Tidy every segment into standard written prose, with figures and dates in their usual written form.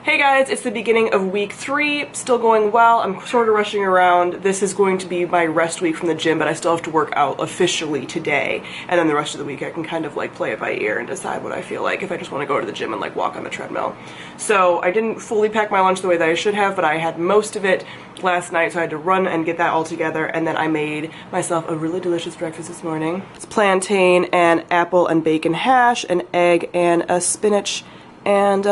Hey guys, it's the beginning of week 3, still going well. I'm sort of rushing around. This is going to be my rest week from the gym, but I still have to work out officially today. And then the rest of the week I can kind of like play it by ear and decide what I feel like if I just want to go to the gym and like walk on the treadmill. So I didn't fully pack my lunch the way that I should have, but I had most of it last night, so I had to run and get that all together. And then I made myself a really delicious breakfast this morning. It's plantain and apple and bacon hash, an egg, and a spinach and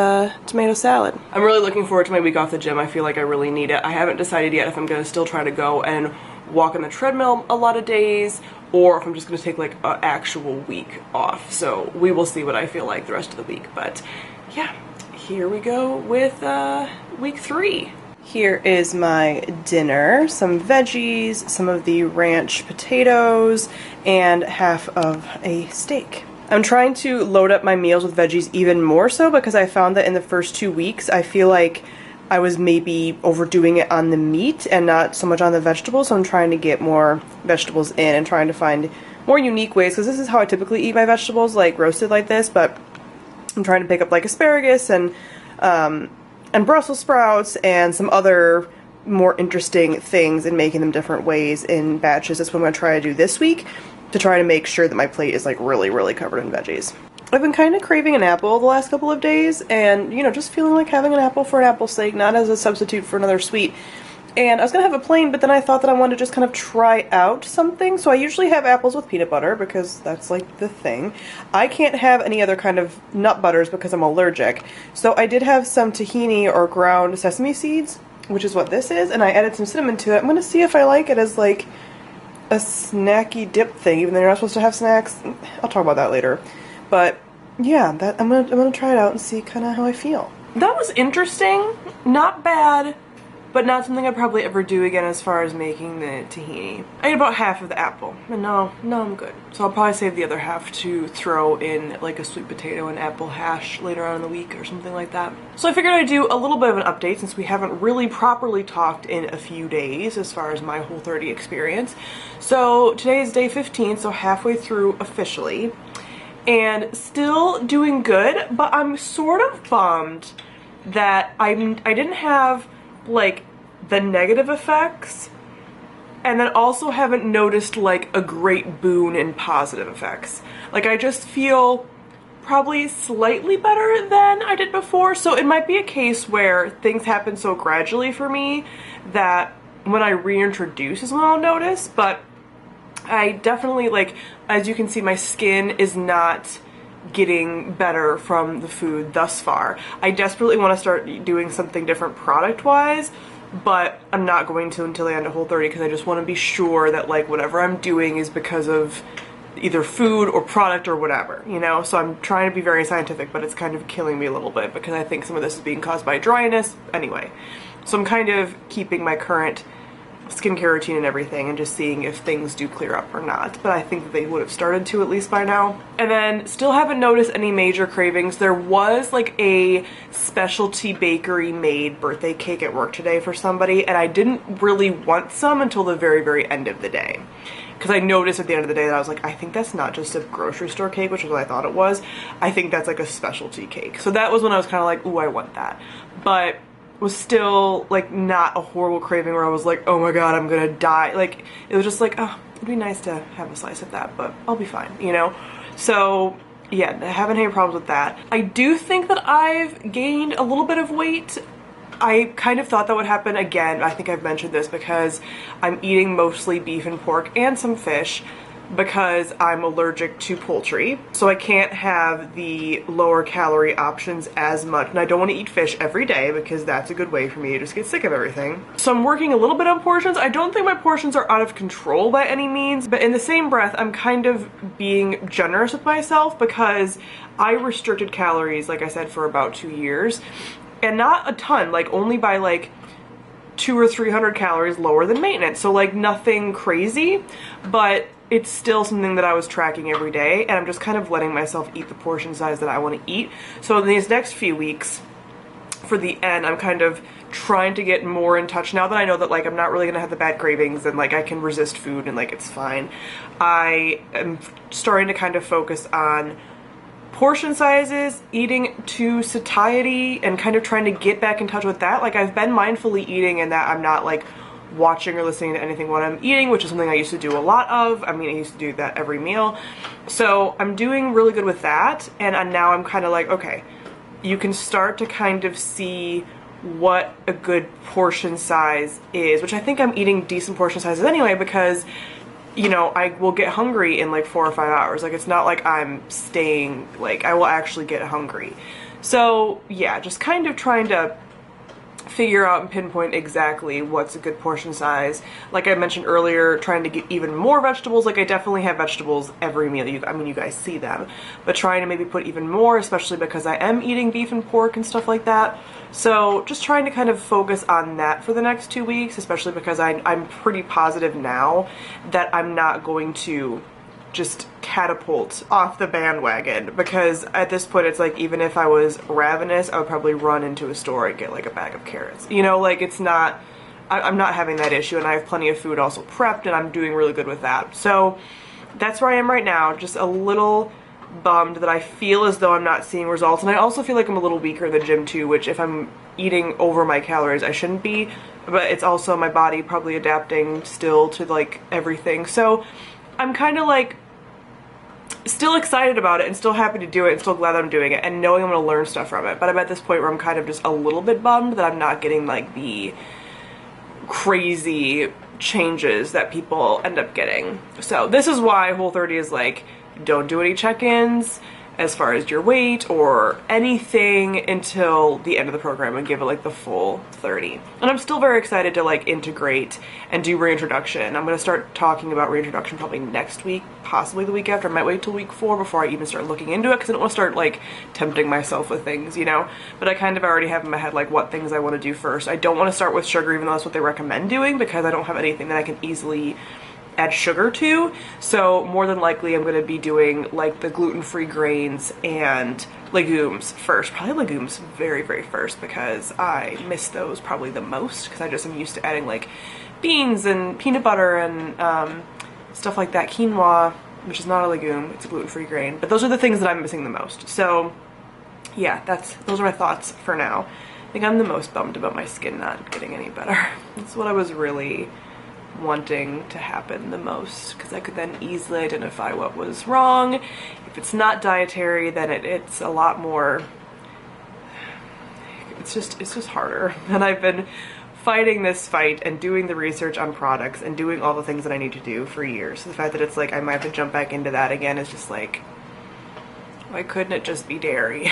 tomato salad. I'm really looking forward to my week off the gym. I feel like I really need it. I haven't decided yet if I'm gonna still try to go and walk on the treadmill a lot of days or if I'm just gonna take like an actual week off. So we will see what I feel like the rest of the week. But yeah, here we go with week 3. Here is my dinner, some veggies, some of the ranch potatoes, and half of a steak. I'm trying to load up my meals with veggies even more so because I found that in the first 2 weeks I feel like I was maybe overdoing it on the meat and not so much on the vegetables, so I'm trying to get more vegetables in and trying to find more unique ways, because this is how I typically eat my vegetables, like roasted like this, but I'm trying to pick up like asparagus and Brussels sprouts and some other more interesting things and making them different ways in batches. That's what I'm going to try to do this week, to try to make sure that my plate is like really covered in veggies. I've been kind of craving an apple the last couple of days, and you know, just feeling like having an apple for an apple's sake, not as a substitute for another sweet. And I was gonna have a plain, but then I thought that I wanted to just kind of try out something. So I usually have apples with peanut butter because that's like the thing. I can't have any other kind of nut butters because I'm allergic. So I did have some tahini or ground sesame seeds, which is what this is, and I added some cinnamon to it. I'm gonna see if I like it as like a snacky dip thing, even though you're not supposed to have snacks. I'll talk about that later. But yeah, I'm gonna try it out and see kind of how I feel. That was interesting. Not bad, but not something I'd probably ever do again as far as making the tahini. I ate about half of the apple, and no, I'm good. So I'll probably save the other half to throw in like a sweet potato and apple hash later on in the week or something like that. So I figured I'd do a little bit of an update since we haven't really properly talked in a few days as far as my Whole30 experience. So today is day 15, so halfway through officially, and still doing good, but I'm sort of bummed that I didn't have like the negative effects, and then also haven't noticed like a great boon in positive effects. Like I just feel probably slightly better than I did before, so it might be a case where things happen so gradually for me that when I reintroduce is when I'll notice. But I definitely, like, as you can see, my skin is not getting better from the food thus far. I desperately want to start doing something different product-wise, but I'm not going to until I end at Whole30 because I just want to be sure that like whatever I'm doing is because of either food or product or whatever, you know? So I'm trying to be very scientific, but it's kind of killing me a little bit because I think some of this is being caused by dryness. Anyway, so I'm kind of keeping my current skincare routine and everything and just seeing if things do clear up or not, but I think that they would have started to at least by now. And then still haven't noticed any major cravings. There was like a specialty bakery made birthday cake at work today for somebody, and I didn't really want some until the very end of the day, because I noticed at the end of the day that I was like, I think that's not just a grocery store cake, which is what I thought it was. I think that's like a specialty cake. So that was when I was kind of like, ooh, I want that. But was still like not a horrible craving where I was like, oh my god, I'm gonna die. Like it was just like, oh, it'd be nice to have a slice of that, but I'll be fine, you know? So yeah, I haven't had any problems with that. I do think that I've gained a little bit of weight. I kind of thought that would happen again. I think I've mentioned this because I'm eating mostly beef and pork and some fish because I'm allergic to poultry, so I can't have the lower calorie options as much, and I don't want to eat fish every day because that's a good way for me to just get sick of everything. So I'm working a little bit on portions. I don't think my portions are out of control by any means, but in the same breath I'm kind of being generous with myself because I restricted calories, like I said, for about 2 years, and not a ton, like only by like 200 or 300 calories lower than maintenance, so like nothing crazy, but it's still something that I was tracking every day, and I'm just kind of letting myself eat the portion size that I want to eat. So in these next few weeks, for the end, I'm kind of trying to get more in touch now that I know that like I'm not really gonna have the bad cravings and like I can resist food and like it's fine. I am starting to kind of focus on portion sizes, eating to satiety, and kind of trying to get back in touch with that. Like, I've been mindfully eating and that I'm not like watching or listening to anything when I'm eating, which is something I used to do a lot of. I mean, I used to do that every meal. So I'm doing really good with that. And now I'm kind of like, okay, you can start to kind of see what a good portion size is, which I think I'm eating decent portion sizes anyway, because you know, I will get hungry in like 4 or 5 hours. Like, it's not like I'm staying, like, I will actually get hungry. So yeah, just kind of trying to figure out and pinpoint exactly what's a good portion size. Like I mentioned earlier, trying to get even more vegetables. Like, I definitely have vegetables every meal. I mean, you guys see them, but trying to maybe put even more, especially because I am eating beef and pork and stuff like that. So just trying to kind of focus on that for the next 2 weeks, especially because I'm pretty positive now that I'm not going to just catapult off the bandwagon, because at this point it's like, even if I was ravenous, I would probably run into a store and get like a bag of carrots. You know, like, it's not, I'm not having that issue, and I have plenty of food also prepped, and I'm doing really good with that. So that's where I am right now, just a little bummed that I feel as though I'm not seeing results. And I also feel like I'm a little weaker in the gym too, which if I'm eating over my calories, I shouldn't be, but it's also my body probably adapting still to like everything. So I'm kind of like still excited about it and still happy to do it and still glad that I'm doing it and knowing I'm going to learn stuff from it. But I'm at this point where I'm kind of just a little bit bummed that I'm not getting like the crazy changes that people end up getting. So this is why Whole30 is like, don't do any check-ins as far as your weight or anything until the end of the program, and give it like the full 30. And I'm still very excited to like integrate and do reintroduction. I'm going to start talking about reintroduction probably next week, possibly the week after. I might wait till week 4 before I even start looking into it, because I don't want to start like tempting myself with things, you know. But I kind of already have in my head like what things I want to do first. I don't want to start with sugar, even though that's what they recommend doing, because I don't have anything that I can easily add sugar to. So more than likely I'm going to be doing like the gluten-free grains and legumes first. Probably legumes very, very first, because I miss those probably the most, because I just am used to adding like beans and peanut butter and stuff like that. Quinoa, which is not a legume, it's a gluten-free grain, but those are the things that I'm missing the most. So yeah, those are my thoughts for now. I think I'm the most bummed about my skin not getting any better. That's what I was really wanting to happen the most, because I could then easily identify what was wrong. If it's not dietary, then it's a lot more, it's just harder. And I've been fighting this fight and doing the research on products and doing all the things that I need to do for years. So the fact that it's like I might have to jump back into that again is just like, why couldn't it just be dairy?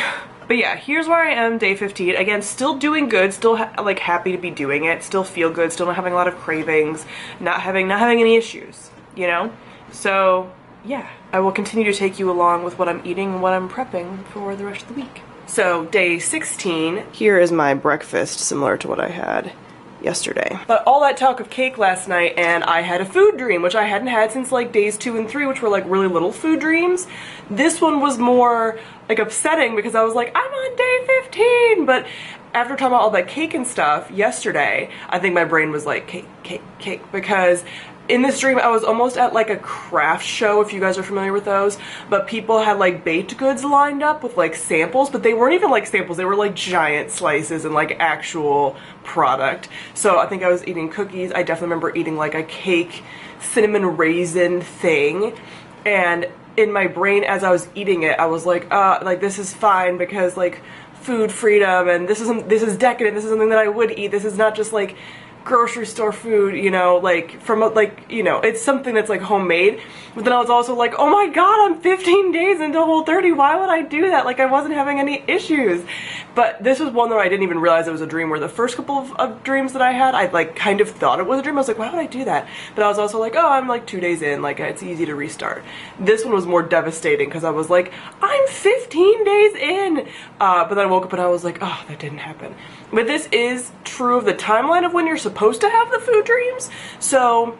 But yeah, here's where I am, day 15. Again, still doing good, still like happy to be doing it, still feel good, still not having a lot of cravings, not having any issues, you know? So yeah, I will continue to take you along with what I'm eating and what I'm prepping for the rest of the week. So day 16, here is my breakfast, similar to what I had yesterday. But all that talk of cake last night, and I had a food dream, which I hadn't had since like days 2 and 3, which were like really little food dreams. This one was more like upsetting, because I was like, I'm on day 15, but after talking about all that cake and stuff yesterday, I think my brain was like, cake, because in this dream I was almost at like a craft show, if you guys are familiar with those, but people had like baked goods lined up with like samples, but they weren't even like samples, they were like giant slices and like actual product. So I think I was eating cookies. I definitely remember eating like a cake cinnamon raisin thing, and in my brain as I was eating it, I was like this is fine, because like food freedom, and this is decadent, this is something that I would eat, this is not just like grocery store food, you know, like from like, you know, it's something that's like homemade. But then I was also like, oh my god, I'm 15 days into Whole30, why would I do that? Like, I wasn't having any issues. But this was one that I didn't even realize it was a dream, where the first couple of dreams that I had, I like kind of thought it was a dream. I was like, why would I do that? But I was also like, oh, I'm like 2 days in, like it's easy to restart. This one was more devastating, because I was like, I'm 15 days in. But then I woke up and I was like, oh, that didn't happen. But this is true of the timeline of when you're supposed to have the food dreams. So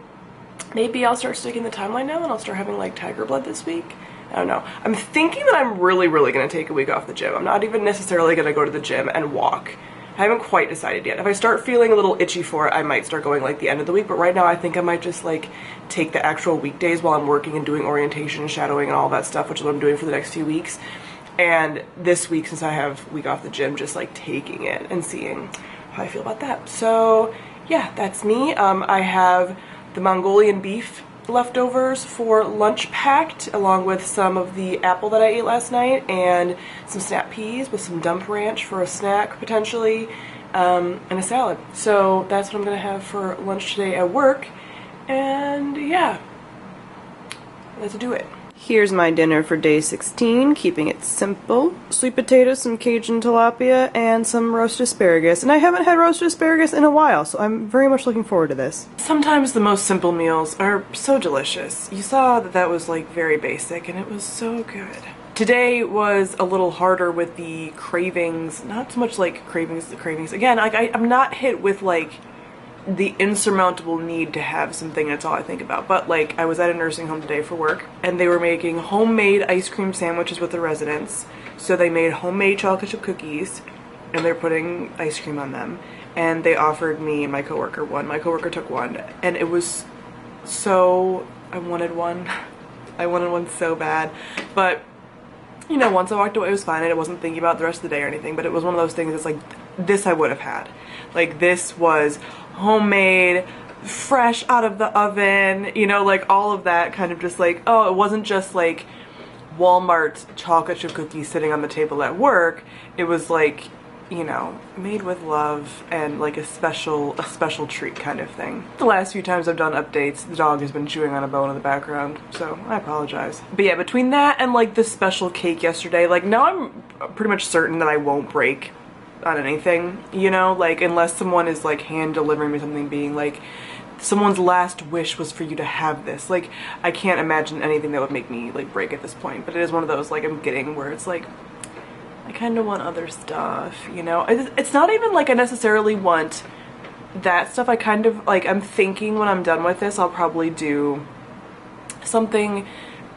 maybe I'll start sticking the timeline now, and I'll start having like tiger blood this week. I don't know. I'm thinking that I'm really going to take a week off the gym. I'm not even necessarily going to go to the gym and walk. I haven't quite decided yet. If I start feeling a little itchy for it, I might start going like the end of the week. But right now I think I might just like take the actual weekdays while I'm working and doing orientation and shadowing and all that stuff, which is what I'm doing for the next few weeks. And this week, since I have week off the gym, just like taking it and seeing how I feel about that. So yeah, that's me. I have the Mongolian beef leftovers for lunch packed, along with some of the apple that I ate last night and some snap peas with some dump ranch for a snack potentially, and a salad. So that's what I'm gonna have for lunch today at work. And yeah, let's do it. Here's my dinner for day 16, keeping it simple. Sweet potatoes, some Cajun tilapia, and some roasted asparagus. And I haven't had roasted asparagus in a while, so I'm very much looking forward to this. Sometimes the most simple meals are so delicious. You saw that that was like very basic, and it was so good. Today was a little harder with the cravings, not so much like the cravings. Again, like I'm not hit with like the insurmountable need to have something, that's all I think about. But like, I was at a nursing home today for work, and they were making homemade ice cream sandwiches with the residents. So they made homemade chocolate chip cookies, and they're putting ice cream on them. And they offered me and my coworker one. My coworker took one, and it was so, I wanted one. I wanted one so bad. But, you know, once I walked away, it was fine, and I wasn't thinking about the rest of the day or anything. But it was one of those things that's like, this I would have had. Like, this was homemade, fresh out of the oven, you know, like all of that kind of just like, oh, it wasn't just like Walmart chocolate chip cookies sitting on the table at work. It was like, you know, made with love and like a special treat kind of thing. The last few times I've done updates, the dog has been chewing on a bone in the background, so I apologize. But yeah, between that and like the special cake yesterday, like now I'm pretty much certain that I won't break on anything, you know, like unless someone is like hand delivering me something being like, someone's last wish was for you to have this. Like, I can't imagine anything that would make me like break at this point, but it is one of those like I'm getting where it's like, I kind of want other stuff, you know. It's not even like I necessarily want that stuff. I kind of like, I'm thinking when I'm done with this, I'll probably do something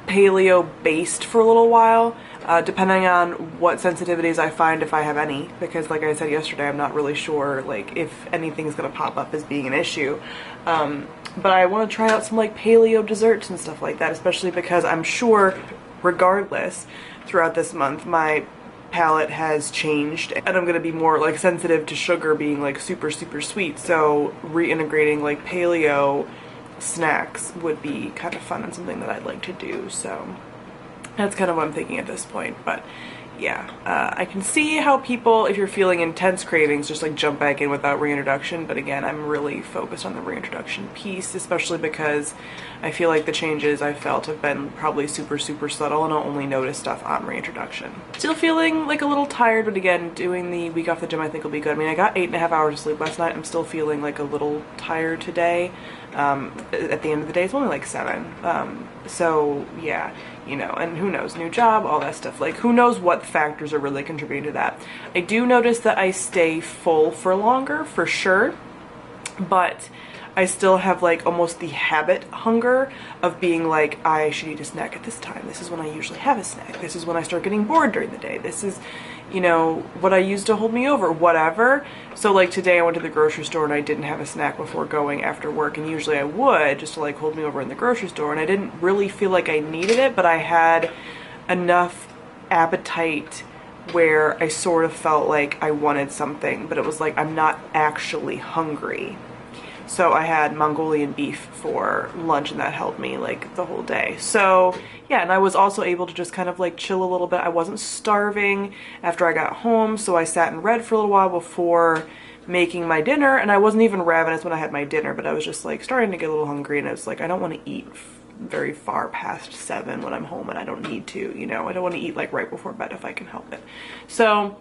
paleo based for a little while. Depending on what sensitivities I find, if I have any, because like I said yesterday, I'm not really sure like if anything's gonna pop up as being an issue. But I want to try out some like paleo desserts and stuff like that, especially because I'm sure regardless throughout this month my palate has changed and I'm gonna be more like sensitive to sugar being like super sweet, so reintegrating like paleo snacks would be kind of fun and something that I'd like to do. So that's kind of what I'm thinking at this point. But yeah, I can see how people, if you're feeling intense cravings, just like jump back in without reintroduction. But again, I'm really focused on the reintroduction piece, especially because I feel like the changes I felt have been probably super subtle, and I'll only notice stuff on reintroduction. Still feeling like a little tired, but again, doing the week off the gym I think will be good. I mean, I got 8.5 hours of sleep last night. I'm still feeling like a little tired today. At the end of the day, it's only like 7. So yeah, you know, and who knows, new job, all that stuff. Like, who knows what factors are really contributing to that. I do notice that I stay full for longer, for sure, but I still have like almost the habit hunger of being like, I should eat a snack at this time. This is when I usually have a snack. This is when I start getting bored during the day. This is, you know, what I use to hold me over, whatever. So like today I went to the grocery store and I didn't have a snack before going after work, and usually I would, just to like hold me over in the grocery store, and I didn't really feel like I needed it, but I had enough appetite where I sort of felt like I wanted something, but it was like I'm not actually hungry. So I had Mongolian beef for lunch, and that held me like the whole day. So yeah, and I was also able to just kind of like chill a little bit. I wasn't starving after I got home, so I sat and read for a little while before making my dinner, and I wasn't even ravenous when I had my dinner, but I was just like starting to get a little hungry, and I was like, I don't want to eat very far past 7 when I'm home, and I don't need to, you know. I don't want to eat like right before bed if I can help it. So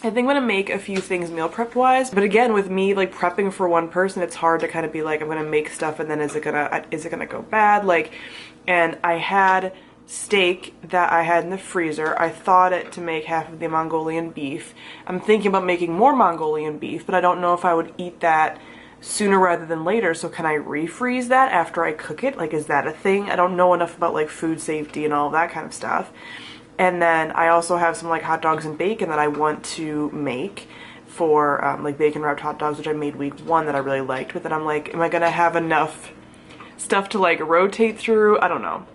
I think I'm gonna make a few things meal prep wise, but again, with me like prepping for one person, it's hard to kind of be like, I'm gonna make stuff and then is it gonna go bad? Like, and I had steak that I had in the freezer. I thawed it to make half of the Mongolian beef. I'm thinking about making more Mongolian beef, but I don't know if I would eat that sooner rather than later. So can I refreeze that after I cook it? Like, is that a thing? I don't know enough about like food safety and all that kind of stuff. And then I also have some like hot dogs and bacon that I want to make for like bacon wrapped hot dogs, which I made week 1 that I really liked. But then I'm like, am I gonna have enough stuff to like rotate through? I don't know.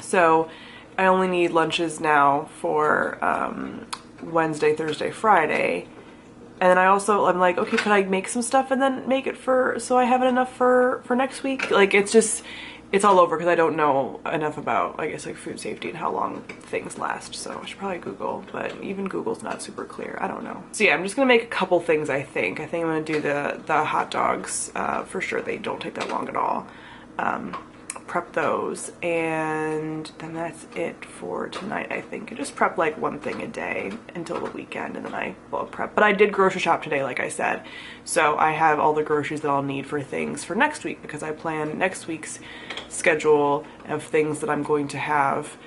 So I only need lunches now for Wednesday, Thursday, Friday. And then I'm like, okay, could I make some stuff and then make it so I have it enough for next week? Like, it's all over because I don't know enough about, I guess, like food safety and how long things last. So I should probably Google, but even Google's not super clear. I don't know. So yeah, I'm just gonna make a couple things, I think. I think I'm gonna do the hot dogs for sure. They don't take that long at all. Prep those, and then that's it for tonight, I think. I just prep like one thing a day until the weekend, and then I will prep. But I did grocery shop today, like I said, so I have all the groceries that I'll need for things for next week, because I plan next week's schedule of things that I'm going to have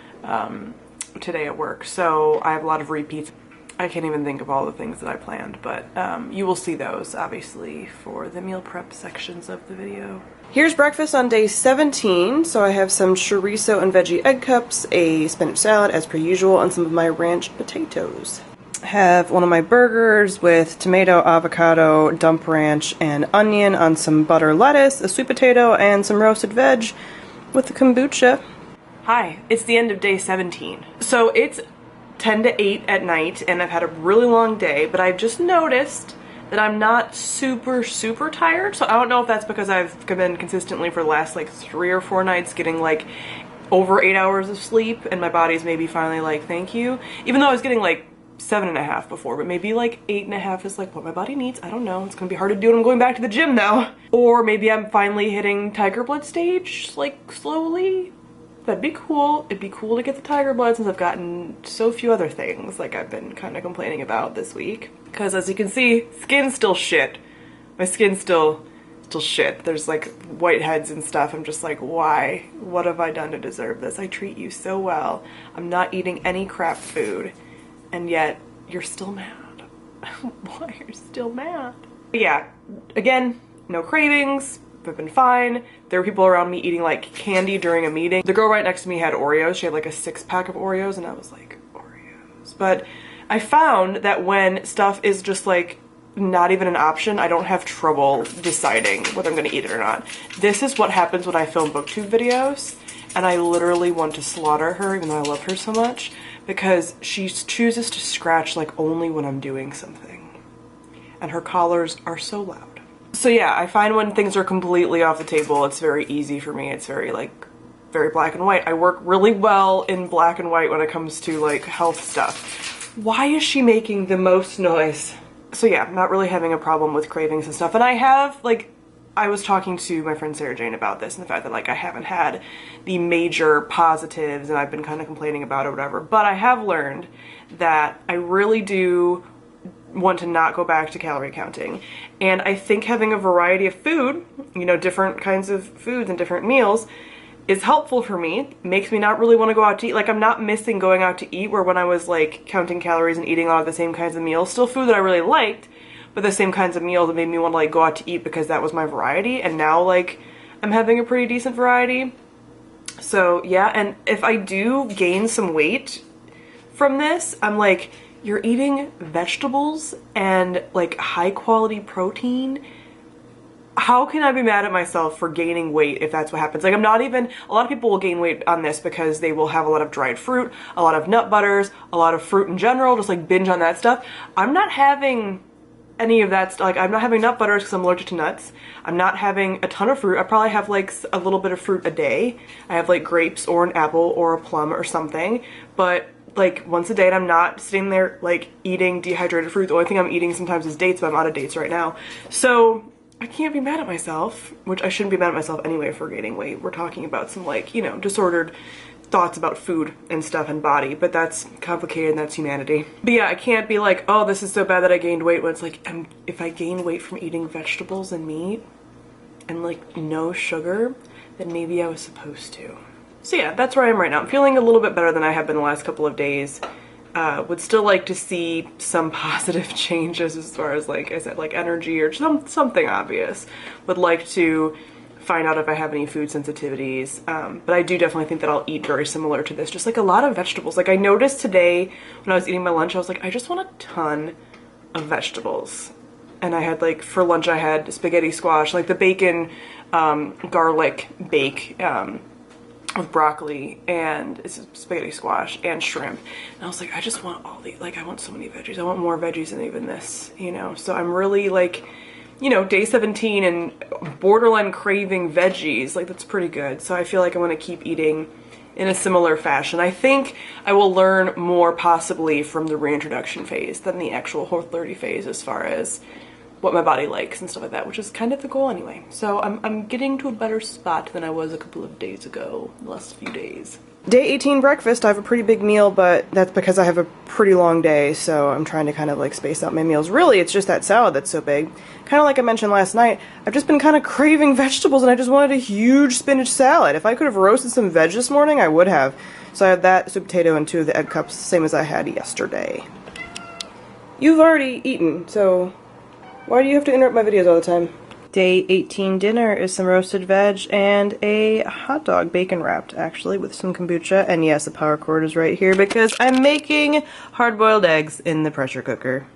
today at work. So I have a lot of repeats. I can't even think of all the things that I planned, but you will see those obviously for the meal prep sections of the video. Here's breakfast on day 17. So I have some chorizo and veggie egg cups, a spinach salad as per usual, and some of my ranch potatoes. I have one of my burgers with tomato, avocado, dump ranch, and onion on some butter lettuce, a sweet potato, and some roasted veg with the kombucha. Hi, it's the end of day 17. So it's 10 to 8 at night, and I've had a really long day, but I've just noticed that I'm not super tired. So I don't know if that's because I've been consistently for the last like 3 or 4 nights getting like over 8 hours of sleep, and my body's maybe finally like, thank you. Even though I was getting like 7.5 before, but maybe like 8.5 is like what my body needs. I don't know. It's gonna be hard to do when I'm going back to the gym now. Or maybe I'm finally hitting tiger blood stage, like slowly. That'd be cool. It'd be cool to get the tiger blood since I've gotten so few other things like I've been kind of complaining about this week. Because as you can see, skin's still shit. My skin's still shit. There's like whiteheads and stuff. I'm just like, why? What have I done to deserve this? I treat you so well. I'm not eating any crap food. And yet, you're still mad. Why are you still mad? But yeah, again, no cravings. I've been fine. There were people around me eating like candy during a meeting. The girl right next to me had Oreos. She had like a 6-pack of Oreos, and I was like, Oreos. But I found that when stuff is just like not even an option, I don't have trouble deciding whether I'm gonna eat it or not. This is what happens when I film booktube videos, and I literally want to slaughter her, even though I love her so much, because she chooses to scratch like only when I'm doing something. And her collars are so loud. So yeah, I find when things are completely off the table, it's very easy for me. It's very very black and white. I work really well in black and white when it comes to like health stuff. Why is she making the most noise? So yeah, I'm not really having a problem with cravings and stuff. And I have I was talking to my friend Sarah Jane about this and the fact that like I haven't had the major positives and I've been kind of complaining about it or whatever. But I have learned that I really do want to not go back to calorie counting. And I think having a variety of food, you know, different kinds of foods and different meals is helpful for me. Makes me not really want to go out to eat. Like, I'm not missing going out to eat, where when I was like counting calories and eating a lot of the same kinds of meals, still food that I really liked, but the same kinds of meals that made me want to like go out to eat because that was my variety. And now like I'm having a pretty decent variety. So yeah, and if I do gain some weight from this, I'm like, you're eating vegetables and like high quality protein. How can I be mad at myself for gaining weight if that's what happens? Like, I'm not even, a lot of people will gain weight on this because they will have a lot of dried fruit, a lot of nut butters, a lot of fruit in general, just like binge on that stuff. I'm not having any of that. Like, I'm not having nut butters because I'm allergic to nuts. I'm not having a ton of fruit. I probably have like a little bit of fruit a day. I have like grapes or an apple or a plum or something, but like once a day, and I'm not sitting there like eating dehydrated fruit. The only thing I'm eating sometimes is dates, but I'm out of dates right now. So I can't be mad at myself, which I shouldn't be mad at myself anyway for gaining weight. We're talking about some like, you know, disordered thoughts about food and stuff and body, but that's complicated and that's humanity. But yeah, I can't be like, oh, this is so bad that I gained weight, when it's like, if I gain weight from eating vegetables and meat and like no sugar, then maybe I was supposed to. So yeah, that's where I am right now. I'm feeling a little bit better than I have been the last couple of days. Would still like to see some positive changes as far as, like I said, like energy or something obvious. Would like to find out if I have any food sensitivities. But I do definitely think that I'll eat very similar to this. Just like a lot of vegetables. Like I noticed today when I was eating my lunch, I was like, I just want a ton of vegetables. And I had like, for lunch I had spaghetti squash, like the bacon garlic bake with broccoli and it's spaghetti squash and shrimp. And I was like, I just want all the, like, I want so many veggies. I want more veggies than even this, you know? So I'm really like, you know, day 17 and borderline craving veggies. Like, that's pretty good. So I feel like I want to keep eating in a similar fashion. I think I will learn more possibly from the reintroduction phase than the actual Whole30 phase as far as what my body likes and stuff like that, which is kind of the goal anyway. So I'm getting to a better spot than I was a couple of days ago, the last few days. Day 18 breakfast, I have a pretty big meal, but that's because I have a pretty long day, so I'm trying to kind of like space out my meals. Really, it's just that salad that's so big. Kind of like I mentioned last night, I've just been kind of craving vegetables and I just wanted a huge spinach salad. If I could have roasted some veg this morning, I would have. So I have that, sweet potato, and 2 of the egg cups, same as I had yesterday. You've already eaten, so why do you have to interrupt my videos all the time? Day 18 dinner is some roasted veg and a hot dog, bacon wrapped actually, with some kombucha. And yes, the power cord is right here because I'm making hard-boiled eggs in the pressure cooker.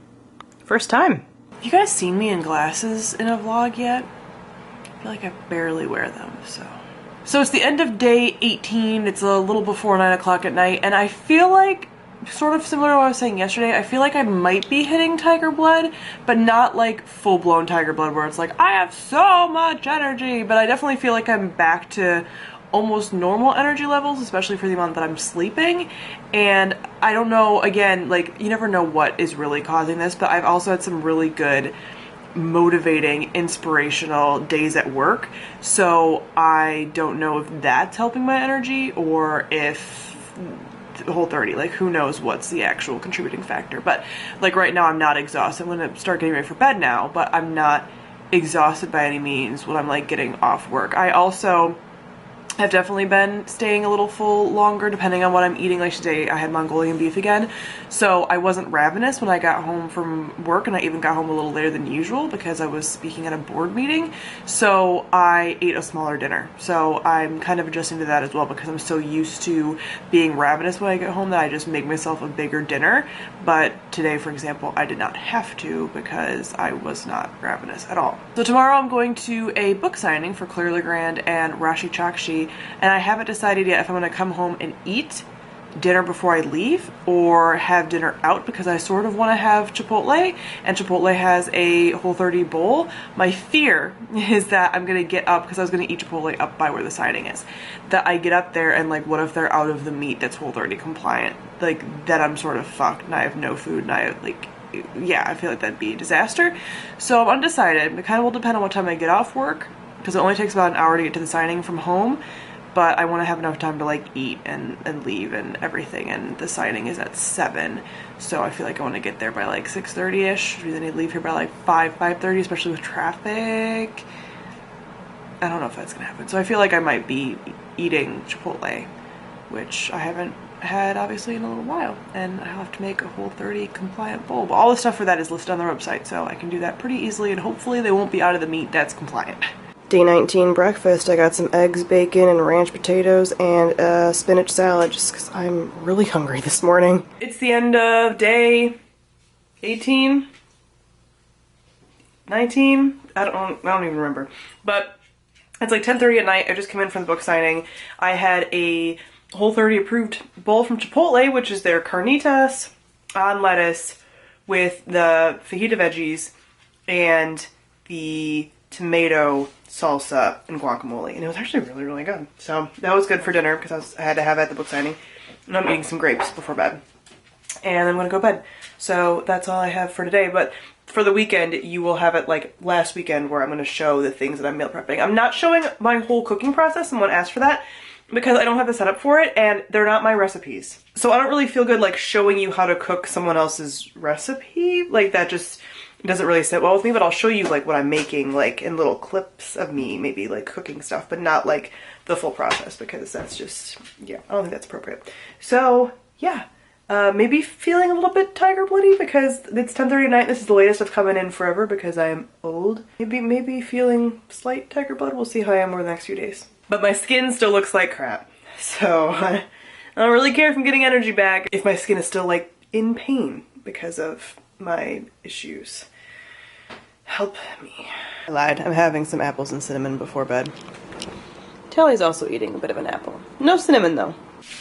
First time. Have you guys seen me in glasses in a vlog yet? I feel like I barely wear them, so. So it's the end of day 18. It's a little before 9 o'clock at night, and I feel like, sort of similar to what I was saying yesterday, I feel like I might be hitting tiger blood, but not like full-blown tiger blood where it's like, I have so much energy, but I definitely feel like I'm back to almost normal energy levels, especially for the amount that I'm sleeping. And I don't know, again, like, you never know what is really causing this, but I've also had some really good motivating, inspirational days at work, so I don't know if that's helping my energy or if Whole30, like, who knows what's the actual contributing factor. But like right now I'm not exhausted. I'm gonna start getting ready for bed now, but I'm not exhausted by any means when I'm like getting off work. I also have definitely been staying a little full longer depending on what I'm eating. Like today I had Mongolian beef again, so I wasn't ravenous when I got home from work, and I even got home a little later than usual because I was speaking at a board meeting, so I ate a smaller dinner. So I'm kind of adjusting to that as well because I'm so used to being ravenous when I get home that I just make myself a bigger dinner. But today, for example, I did not have to because I was not ravenous at all. So tomorrow I'm going to a book signing for Claire Legrand and Rashi Chakshi, and I haven't decided yet if I'm going to come home and eat dinner before I leave or have dinner out, because I sort of want to have Chipotle, and Chipotle has a Whole30 bowl. My fear is that I'm going to get up, because I was going to eat Chipotle up by where the signing is, that I get up there and like, what if they're out of the meat that's Whole30 compliant? Like, then I'm sort of fucked and I have no food, and I like, yeah, I feel like that'd be a disaster. So I'm undecided. It kind of will depend on what time I get off work, because it only takes about an hour to get to the signing from home, but I want to have enough time to like eat and leave and everything, and the signing is at 7, so I feel like I want to get there by like 6:30ish, because I need to leave here by like 5:30, especially with traffic. I don't know if that's gonna happen, so I feel like I might be eating Chipotle, which I haven't had obviously in a little while, and I'll have to make a Whole30 compliant bowl. But all the stuff for that is listed on their website, so I can do that pretty easily, and hopefully they won't be out of the meat that's compliant. Day 19 breakfast, I got some eggs, bacon, and ranch potatoes, and a spinach salad, just because I'm really hungry this morning. It's the end of day 18? 19? I don't even remember. But it's like 10:30 at night. I just came in from the book signing. I had a Whole30 approved bowl from Chipotle, which is their carnitas on lettuce with the fajita veggies and the tomato salsa and guacamole, and it was actually really, really good. So that was good for dinner because I had to have it at the book signing, and I'm eating some grapes before bed, and I'm gonna go to bed. So that's all I have for today. But for the weekend, you will have it like last weekend, where I'm gonna show the things that I'm meal prepping. I'm not showing my whole cooking process. Someone asked for that because I don't have the setup for it, and they're not my recipes. So I don't really feel good like showing you how to cook someone else's recipe. Like, that just doesn't really sit well with me. But I'll show you like what I'm making, like in little clips of me maybe like cooking stuff, but not like the full process, because that's just, yeah, I don't think that's appropriate. So yeah, maybe feeling a little bit tiger bloody because it's 10:30 at night. This is the latest I've come in forever because I am old. Maybe feeling slight tiger blood. We'll see how I am over the next few days. But my skin still looks like crap, so I don't really care if I'm getting energy back if my skin is still like in pain because of my issues. Help me. I lied. I'm having some apples and cinnamon before bed. Tally's also eating a bit of an apple. No cinnamon though.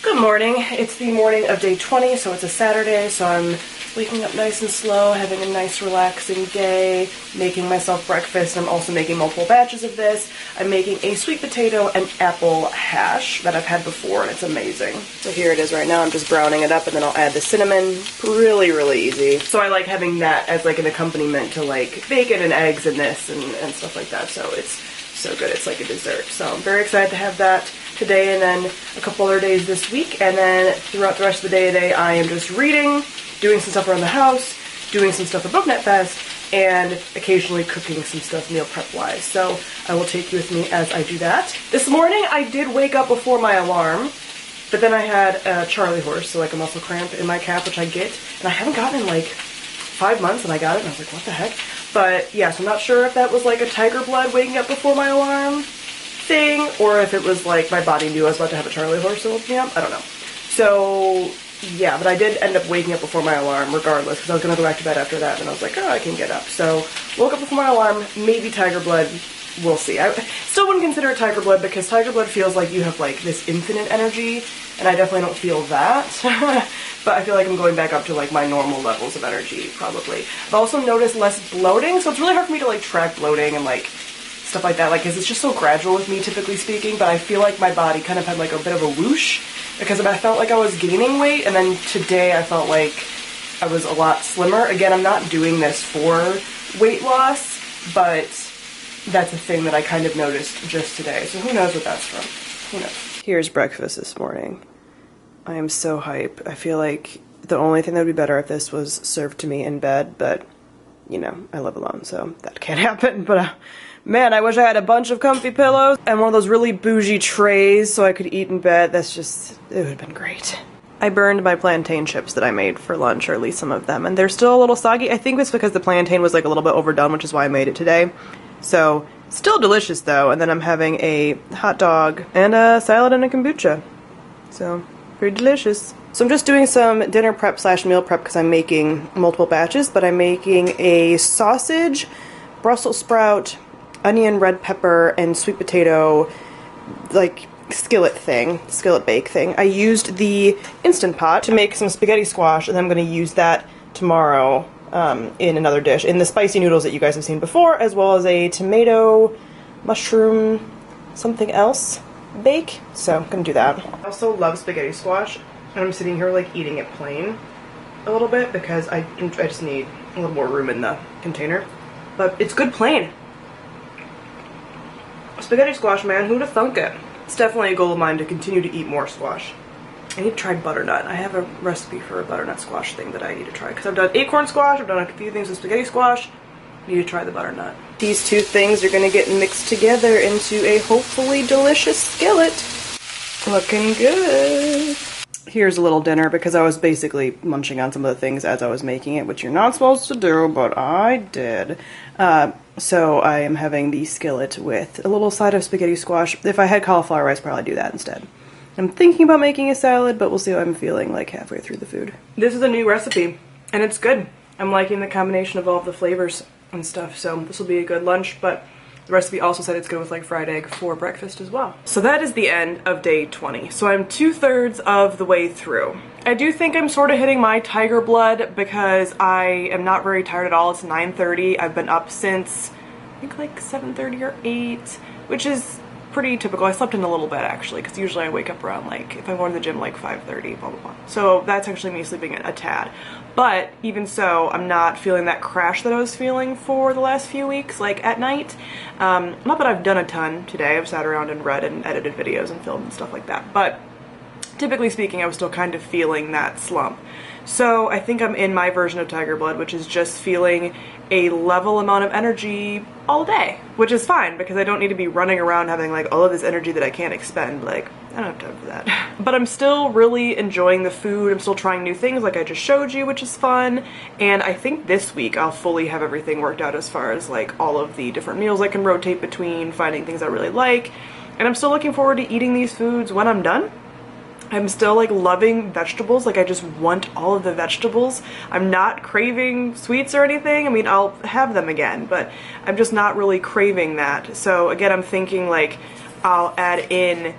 Good morning. It's the morning of day 20, so it's a Saturday, so I'm waking up nice and slow, having a nice relaxing day, making myself breakfast. I'm also making multiple batches of this. I'm making a sweet potato and apple hash that I've had before, and it's amazing. So here it is right now. I'm just browning it up, and then I'll add the cinnamon. Really, really easy. So I like having that as like an accompaniment to like bacon and eggs and this and stuff like that, so it's so good. It's like a dessert. So I'm very excited to have that today and then a couple other days this week, and then throughout the rest of the day today I am just reading, doing some stuff around the house, doing some stuff at BookNet Fest, and occasionally cooking some stuff meal prep wise. So I will take you with me as I do that. This morning I did wake up before my alarm, but then I had a Charlie horse, so like a muscle cramp in my calf, which I get, and I haven't gotten in like 5 months, and I got it and I was like, what the heck? But yeah, so I'm not sure if that was like a tiger blood waking up before my alarm thing, or if it was like my body knew I was about to have a Charlie horse to woke me up. I don't know. So yeah, but I did end up waking up before my alarm regardless, because I was going to go back to bed after that, and I was like, oh, I can get up. So woke up before my alarm, maybe tiger blood, we'll see. I still wouldn't consider it tiger blood, because tiger blood feels like you have like this infinite energy, and I definitely don't feel that. But I feel like I'm going back up to like my normal levels of energy, probably. I've also noticed less bloating, so it's really hard for me to like track bloating and like stuff like that, like, because it's just so gradual with me, typically speaking, but I feel like my body kind of had like a bit of a whoosh, because I felt like I was gaining weight, and then today I felt like I was a lot slimmer. Again, I'm not doing this for weight loss, but that's a thing that I kind of noticed just today, so who knows what that's from. Who knows? Here's breakfast this morning. I am so hype. I feel like the only thing that would be better if this was served to me in bed, but, you know, I live alone, so that can't happen. But, man, I wish I had a bunch of comfy pillows and one of those really bougie trays so I could eat in bed. That's just, it would have been great. I burned my plantain chips that I made for lunch, or at least some of them, and they're still a little soggy. I think it's because the plantain was like a little bit overdone, which is why I made it today. So, still delicious though, and then I'm having a hot dog and a salad and a kombucha. So, pretty delicious. So I'm just doing some dinner prep / meal prep because I'm making multiple batches, but I'm making a sausage, Brussels sprout, onion, red pepper, and sweet potato, like, skillet bake thing. I used the Instant Pot to make some spaghetti squash, and I'm going to use that tomorrow in another dish, in the spicy noodles that you guys have seen before, as well as a tomato, mushroom, something else bake, so I'm gonna do that. I also love spaghetti squash, and I'm sitting here like eating it plain a little bit because I just need a little more room in the container, but it's good plain. Spaghetti squash, man, who'd have thunk it? It's definitely a goal of mine to continue to eat more squash. I need to try butternut. I have a recipe for a butternut squash thing that I need to try, because I've done acorn squash, I've done a few things with spaghetti squash. I need to try the butternut. These two things are gonna get mixed together into a hopefully delicious skillet. Looking good. Here's a little dinner, because I was basically munching on some of the things as I was making it, which you're not supposed to do, but I did. So I am having the skillet with a little side of spaghetti squash. If I had cauliflower rice, I'd probably do that instead. I'm thinking about making a salad, but we'll see how I'm feeling like halfway through the food. This is a new recipe, and it's good. I'm liking the combination of all of the flavors and stuff, so this will be a good lunch, but the recipe also said it's good with like fried egg for breakfast as well. So that is the end of day 20. So I'm 2/3 of the way through. I do think I'm sort of hitting my tiger blood because I am not very tired at all. It's 9:30. I've been up since I think like 7:30 or 8, which is pretty typical. I slept in a little bit actually, because usually I wake up around like, if I'm going to the gym, like 5:30, blah blah blah. So that's actually me sleeping a tad. But even so, I'm not feeling that crash that I was feeling for the last few weeks, like at night. Not that I've done a ton today. I've sat around and read and edited videos and filmed and stuff like that. But typically speaking, I was still kind of feeling that slump. So I think I'm in my version of tiger blood, which is just feeling a level amount of energy all day, which is fine because I don't need to be running around having like all of this energy that I can't expend. Like, I don't have time for that. But I'm still really enjoying the food. I'm still trying new things like I just showed you, which is fun. And I think this week I'll fully have everything worked out as far as like all of the different meals I can rotate between, finding things I really like. And I'm still looking forward to eating these foods when I'm done. I'm still like loving vegetables, like I just want all of the vegetables. I'm not craving sweets or anything. I mean, I'll have them again, but I'm just not really craving that. So again, I'm thinking like I'll add in,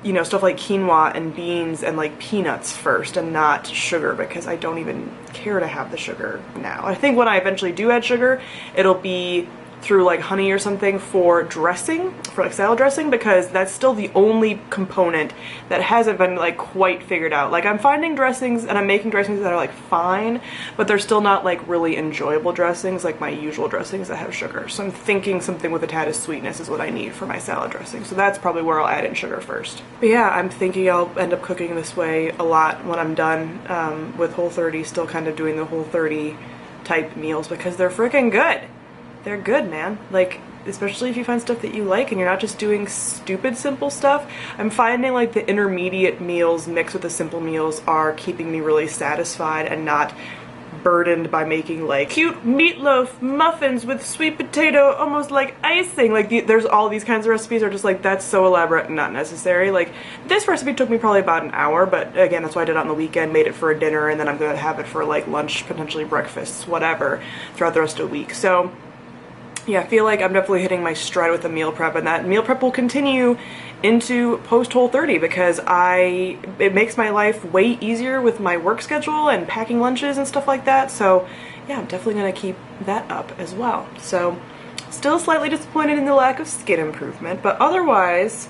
you know, stuff like quinoa and beans and like peanuts first and not sugar, because I don't even care to have the sugar now. I think when I eventually do add sugar, it'll be through like honey or something for dressing, for like salad dressing, because that's still the only component that hasn't been like quite figured out. Like I'm finding dressings and I'm making dressings that are like fine, but they're still not like really enjoyable dressings like my usual dressings that have sugar. So I'm thinking something with a tad of sweetness is what I need for my salad dressing. So that's probably where I'll add in sugar first. But yeah, I'm thinking I'll end up cooking this way a lot when I'm done with Whole30, still kind of doing the Whole30 type meals because they're freaking good. They're good, man. Like, especially if you find stuff that you like and you're not just doing stupid simple stuff. I'm finding like the intermediate meals mixed with the simple meals are keeping me really satisfied and not burdened by making like cute meatloaf muffins with sweet potato almost like icing. Like there's all these kinds of recipes are just like, that's so elaborate and not necessary. Like this recipe took me probably about an hour, but again, that's why I did it on the weekend, made it for a dinner, and then I'm gonna have it for like lunch, potentially breakfast, whatever, throughout the rest of the week. So yeah, I feel like I'm definitely hitting my stride with the meal prep, and that meal prep will continue into post Whole30 because it makes my life way easier with my work schedule and packing lunches and stuff like that. So yeah, I'm definitely gonna keep that up as well. So still slightly disappointed in the lack of skin improvement, but otherwise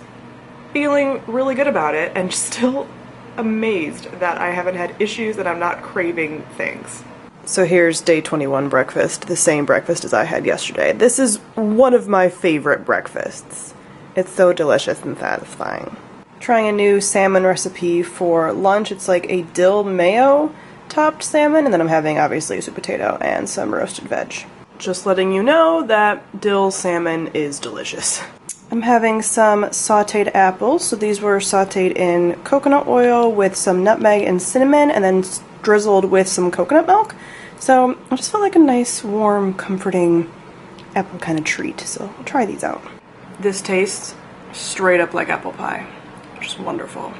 feeling really good about it and still amazed that I haven't had issues and I'm not craving things. So here's day 21 breakfast, the same breakfast as I had yesterday. This is one of my favorite breakfasts. It's so delicious and satisfying. Trying a new salmon recipe for lunch. It's like a dill mayo topped salmon, and then I'm having obviously a sweet potato and some roasted veg. Just letting you know that dill salmon is delicious. I'm having some sauteed apples. So these were sauteed in coconut oil with some nutmeg and cinnamon, and then drizzled with some coconut milk. So I just felt like a nice, warm, comforting apple kind of treat. So I'll try these out. This tastes straight up like apple pie, which is wonderful.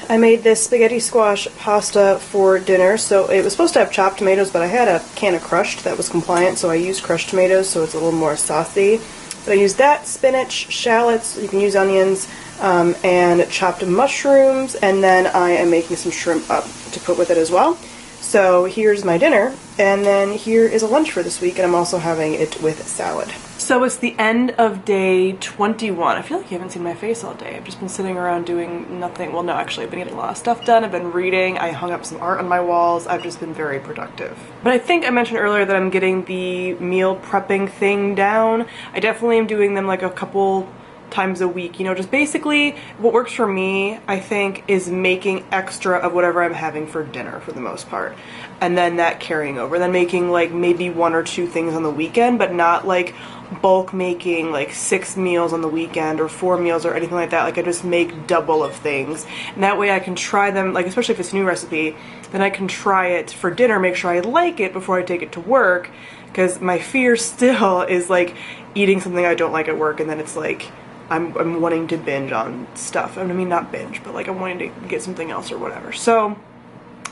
I made this spaghetti squash pasta for dinner. So it was supposed to have chopped tomatoes, but I had a can of crushed that was compliant, so I used crushed tomatoes so it's a little more saucy. But I used that, spinach, shallots, you can use onions, and chopped mushrooms, and then I am making some shrimp up to put with it as well. So here's my dinner, and then here is a lunch for this week, and I'm also having it with salad. So it's the end of day 21. I feel like you haven't seen my face all day. I've just been sitting around doing nothing. Well, no, actually, I've been getting a lot of stuff done. I've been reading. I hung up some art on my walls. I've just been very productive. But I think I mentioned earlier that I'm getting the meal prepping thing down. I definitely am doing them like a couple times a week, you know, just basically what works for me, I think, is making extra of whatever I'm having for dinner for the most part, and then that carrying over, then making like maybe 1 or 2 things on the weekend, but not like bulk making like 6 meals on the weekend or 4 meals or anything like that. Like I just make double of things, and that way I can try them, like especially if it's a new recipe, then I can try it for dinner, make sure I like it before I take it to work, because my fear still is like eating something I don't like at work, and then it's like I'm wanting to binge on stuff. I mean, not binge, but like I'm wanting to get something else or whatever. So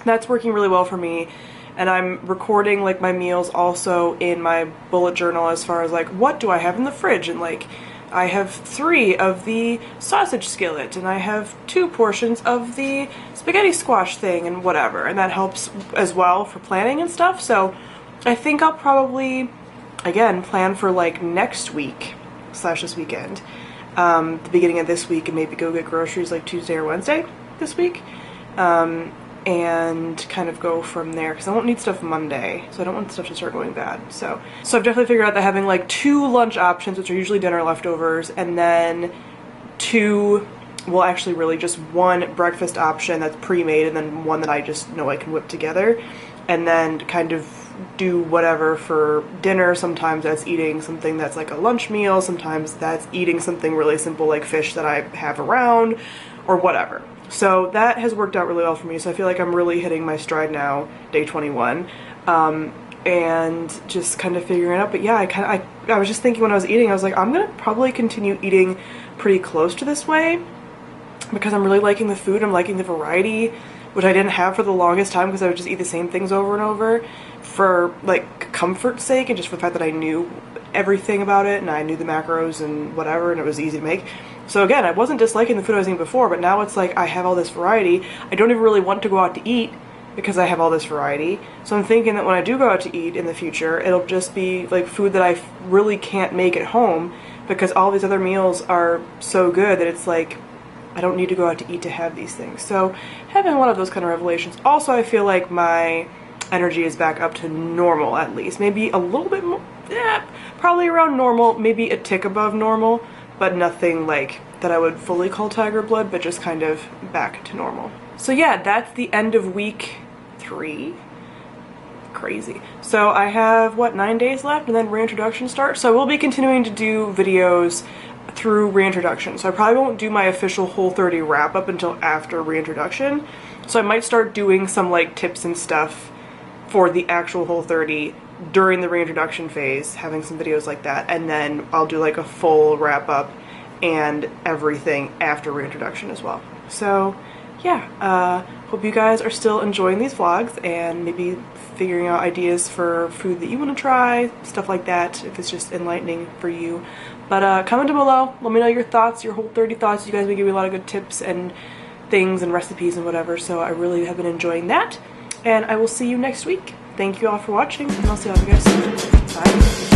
that's working really well for me. And I'm recording like my meals also in my bullet journal as far as like, what do I have in the fridge? And like, I have 3 of the sausage skillet, and I have 2 portions of the spaghetti squash thing and whatever. And that helps as well for planning and stuff. So I think I'll probably, again, plan for like next week / this weekend. The beginning of this week, and maybe go get groceries like Tuesday or Wednesday this week, and kind of go from there, because I won't need stuff Monday, so I don't want stuff to start going bad. So I've definitely figured out that having like 2 lunch options, which are usually dinner leftovers, and then 2, well actually really just 1 breakfast option that's pre-made, and then 1 that I just know I can whip together, and then kind of do whatever for dinner. Sometimes that's eating something that's like a lunch meal, sometimes that's eating something really simple like fish that I have around or whatever. So that has worked out really well for me, so I feel like I'm really hitting my stride now, day 21, and just kind of figuring it out. But yeah, I was just thinking when I was eating, I was like, I'm gonna probably continue eating pretty close to this way, because I'm really liking the food, I'm liking the variety, which I didn't have for the longest time because I would just eat the same things over and over for like comfort's sake, and just for the fact that I knew everything about it, and I knew the macros and whatever, and it was easy to make. So again, I wasn't disliking the food I was eating before, but now it's like I have all this variety. I don't even really want to go out to eat because I have all this variety. So I'm thinking that when I do go out to eat in the future, it'll just be like food that I really can't make at home, because all these other meals are so good that it's like I don't need to go out to eat to have these things. So having one of those kind of revelations. Also, I feel like my energy is back up to normal, at least. Maybe a little bit more, probably around normal, maybe a tick above normal, but nothing like that I would fully call tiger blood, but just kind of back to normal. So yeah, that's the end of week 3. Crazy. So I have, what, 9 days left and then reintroduction starts? So I will be continuing to do videos through reintroduction. So I probably won't do my official Whole30 wrap up until after reintroduction. So I might start doing some like tips and stuff for the actual Whole30 during the reintroduction phase, having some videos like that, and then I'll do like a full wrap up and everything after reintroduction as well. So yeah, hope you guys are still enjoying these vlogs and maybe figuring out ideas for food that you want to try, stuff like that, if it's just enlightening for you. But comment down below, let me know your thoughts, your Whole30 thoughts. You guys will give me a lot of good tips and things and recipes and whatever, so I really have been enjoying that. And I will see you next week. Thank you all for watching, and I'll see you guys soon. Bye.